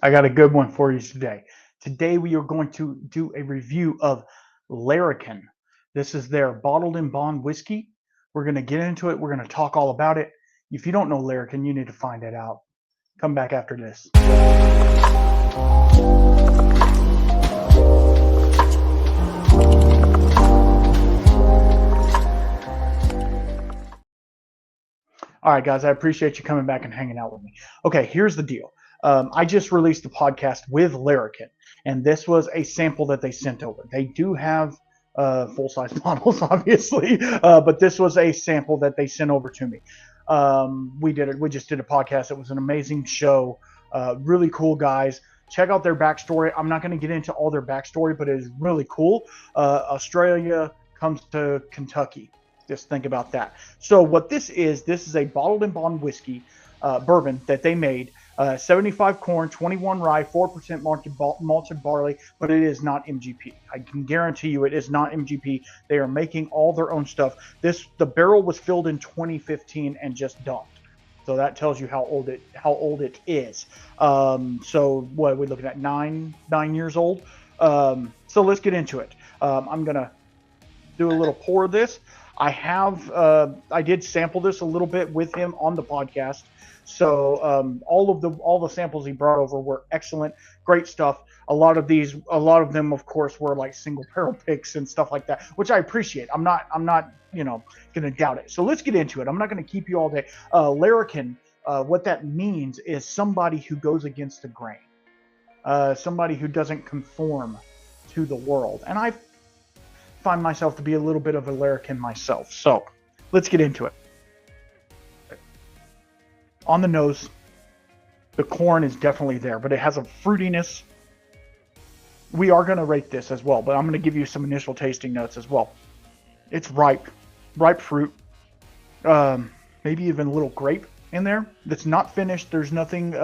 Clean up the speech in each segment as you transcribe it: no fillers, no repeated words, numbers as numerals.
I got a good one for you today. Today we are going to do a review of Larrikin. This is their bottled in bond whiskey. We're going to get into it. We're going to talk all about it. If you don't know Larrikin, you need to find it out. Come back after this. All right, guys, I appreciate you coming back and hanging out with me. Okay, here's the deal. I just released a podcast with Larrikin, and this was a sample that they sent over. They do have full-size bottles, obviously, but this was a sample that they sent over to me. We did it. We just did a podcast. It was an amazing show. Really cool guys. Check out their backstory. I'm not going to get into all their backstory, but it is really cool. Australia comes to Kentucky. Just think about that. So what this is a bottled in bond whiskey, bourbon that they made. 75 corn, 21 rye, 4% malted barley, but it is not MGP. I can guarantee you it is not MGP. They are making all their own stuff. The barrel was filled in 2015 and just dumped. So that tells you how old it is. So what are we looking at? Nine years old. So let's get into it. I'm gonna do a little pour of this. I did sample this a little bit with him on the podcast. So all the samples he brought over were excellent, great stuff. A lot of them, of course, were like single barrel picks and stuff like that, which I appreciate. I'm not going to doubt it. So let's get into it. I'm not going to keep you all day. Larrikin, what that means is somebody who goes against the grain, somebody who doesn't conform to the world, and I find myself to be a little bit of a Larrikin myself. So let's get into it. On the nose, the corn is definitely there, but it has a fruitiness. We are going to rate this as well, but I'm going to give you some initial tasting notes as well. It's ripe fruit, maybe even a little grape in there. That's not finished. There's nothing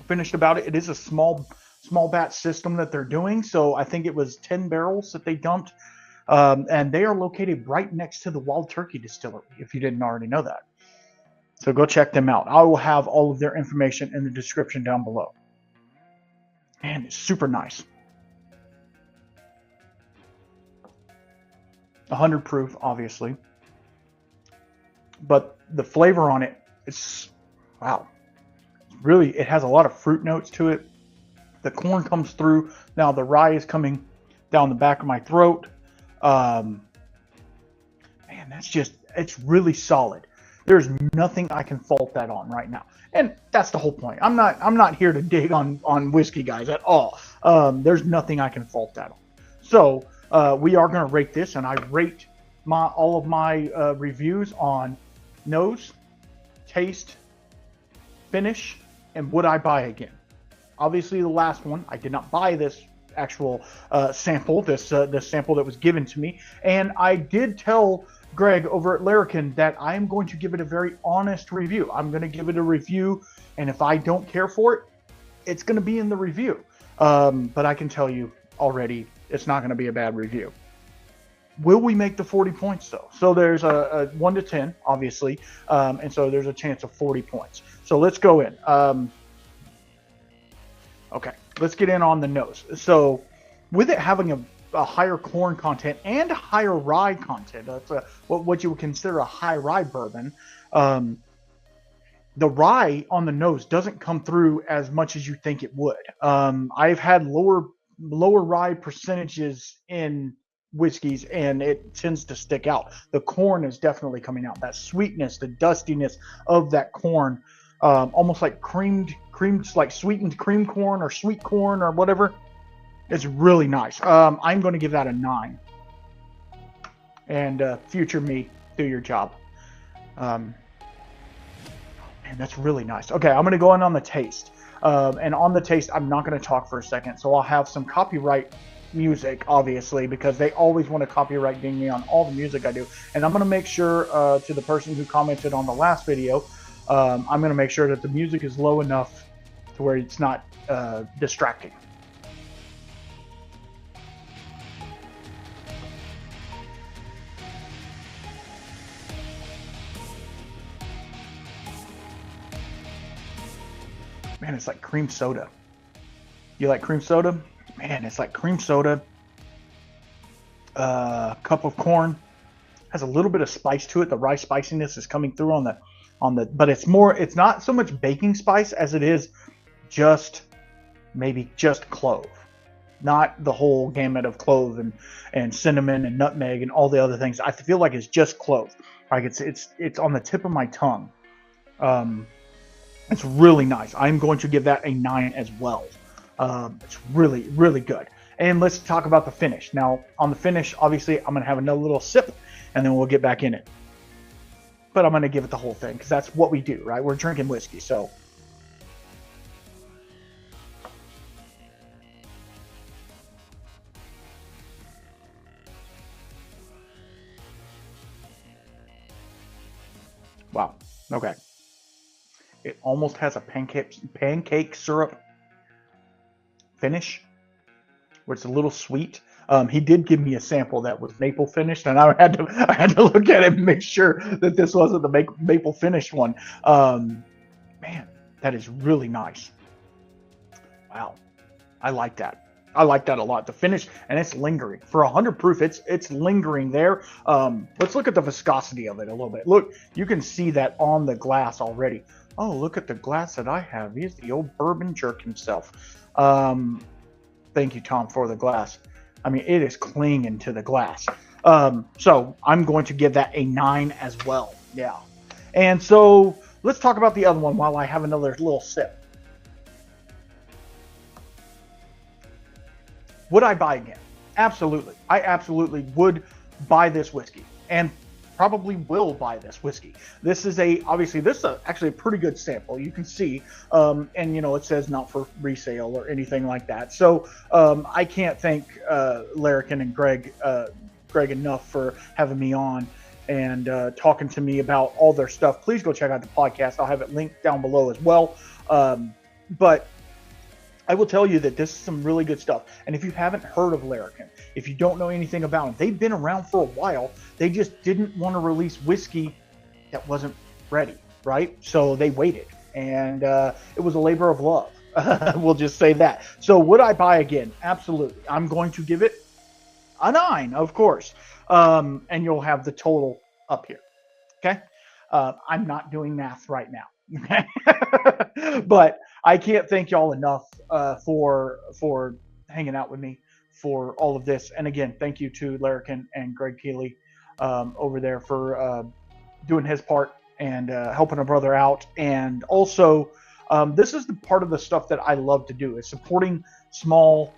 finished about it. It is a small batch system that they're doing, so I think it was 10 barrels that they dumped. And they are located right next to the Wild Turkey Distillery, if you didn't already know that. So go check them out. I will have all of their information in the description down below. And it's super nice. 100 proof, obviously. But the flavor on it, wow. Really, it has a lot of fruit notes to it. The corn comes through. Now the rye is coming down the back of my throat. Man, it's really solid. There's nothing I can fault that on right now. And that's the whole point. I'm not here to dig on whiskey, guys, at all. There's nothing I can fault that on. So we are going to rate this, and I rate all of my reviews on nose, taste, finish, and would I buy again. Obviously, the last one, I did not buy this actual sample, this sample that was given to me, and I did tell Greg over at Larrikin that I am going to give it a very honest review. I'm going to give it a review, and if I don't care for it, it's going to be in the review. But I can tell you already, it's not going to be a bad review. Will we make the 40 points though? So there's a 1 to 10, obviously, and so there's a chance of 40 points. So let's go in. Okay, let's get in on the nose. So with it having a higher corn content and a higher rye content, that's what you would consider a high rye bourbon. The rye on the nose doesn't come through as much as you think it would. I've had lower rye percentages in whiskeys, and it tends to stick out. The corn is definitely coming out. That sweetness, the dustiness of that corn, almost like creamed, like sweetened cream corn or sweet corn or whatever. It's really nice. I'm going to give that a 9. And future me, do your job. Man, that's really nice. Okay, I'm going to go in on the taste. And on the taste, I'm not going to talk for a second. So I'll have some copyright music, obviously, because they always want to copyright ding me on all the music I do. And I'm going to make sure to the person who commented on the last video, I'm going to make sure that the music is low enough to where it's not distracting. Man, it's like cream soda. You like cream soda? Man, it's like cream soda, cup of corn, has a little bit of spice to it. The rye spiciness is coming through but it's not so much baking spice as it is maybe just clove, not the whole gamut of clove and cinnamon and nutmeg and all the other things. I feel like it's just clove. Like it's on the tip of my tongue. It's really nice. I'm going to give that a 9 as well. It's really, really good. And let's talk about the finish. Now, on the finish, obviously, I'm going to have another little sip, and then we'll get back in it. But I'm going to give it the whole thing, because that's what we do, right? We're drinking whiskey, so. Wow. Okay. It almost has a pancake syrup finish, where it's a little sweet. He did give me a sample that was maple finished, and I had to look at it and make sure that this wasn't the maple finished one. Man, that is really nice. Wow, I like that. I like that a lot. The finish, and it's lingering for 100 proof. It's lingering there. Let's look at the viscosity of it a little bit. Look, you can see that on the glass already. Oh, look at the glass that I have. He's the old bourbon jerk himself. Thank you, Tom, for the glass. I mean, it is clinging to the glass. So I'm going to give that a 9 as well. Yeah. And so let's talk about the other one while I have another little sip. Would I buy again? Absolutely. I absolutely would buy this whiskey, and probably will buy this whiskey. This is actually a pretty good sample. You can see, and it says not for resale or anything like that. So I can't thank Larrikin and Greg enough for having me on and talking to me about all their stuff. Please go check out the podcast. I'll have it linked down below as well. But I will tell you that this is some really good stuff. And if you haven't heard of Larrikin, if you don't know anything about them, they've been around for a while. They just didn't want to release whiskey that wasn't ready, right? So they waited, and it was a labor of love. We'll just say that. So would I buy again? Absolutely. I'm going to give it a 9, of course. And you'll have the total up here. Okay. I'm not doing math right now. But I can't thank y'all enough for hanging out with me for all of this. And again, thank you to Larrikin and Greg Keeley over there for doing his part and helping a brother out. And also, this is the part of the stuff that I love to do, is supporting smaller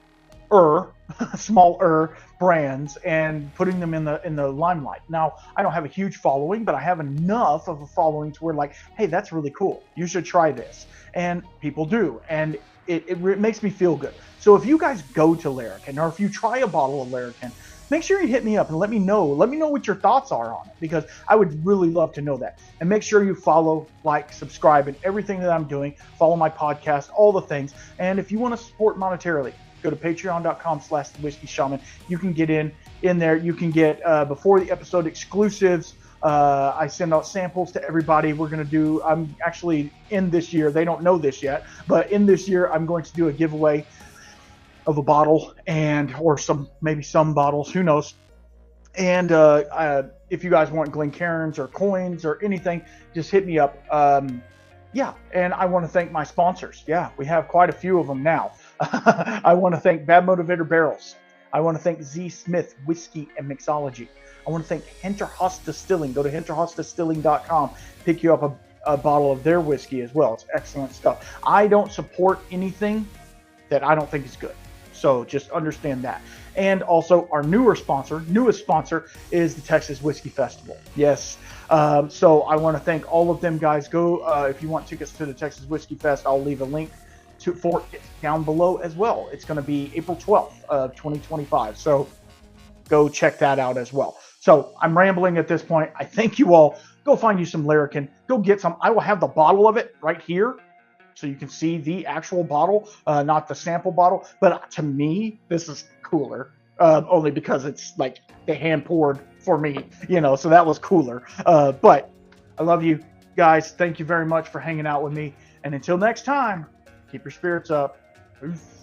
brands and putting them in the limelight. Now, I don't have a huge following, but I have enough of a following to where, like, hey, that's really cool. You should try this. And people do. And it makes me feel good. So if you guys go to Larrikin, or if you try a bottle of Larrikin, make sure you hit me up and let me know. Let me know what your thoughts are on it, because I would really love to know that. And make sure you follow, like, subscribe, and everything that I'm doing. Follow my podcast, all the things. And if you want to support monetarily, go to patreon.com/thewhiskeyshaman. You can get in there. You can get before the episode exclusives. I send out samples to everybody. I'm actually in this year. They don't know this yet, but in this year, I'm going to do a giveaway of a bottle or maybe some bottles, who knows. And if you guys want Glencairns or coins or anything, just hit me up. Yeah, and I want to thank my sponsors. Yeah, we have quite a few of them now. I want to thank Bad Motivator Barrels. I want to thank Z Smith Whiskey and Mixology. I want to thank Hinterhost Distilling. Go to hinterhostdistilling.com. Pick you up a bottle of their whiskey as well. It's excellent stuff. I don't support anything that I don't think is good. So just understand that. And also our newest sponsor is the Texas Whiskey Festival. Yes. So I want to thank all of them, guys. Go if you want tickets to the Texas Whiskey Fest, I'll leave a link for it down below as well. It's going to be April 12th of 2025. So go check that out as well. So I'm rambling at this point. I thank you all. Go find you some Larrikin. Go get some. I will have the bottle of it right here, so you can see the actual bottle, not the sample bottle. But to me, this is cooler, only because it's like they hand poured for me, so that was cooler. But I love you guys. Thank you very much for hanging out with me. And until next time, keep your spirits up. Peace.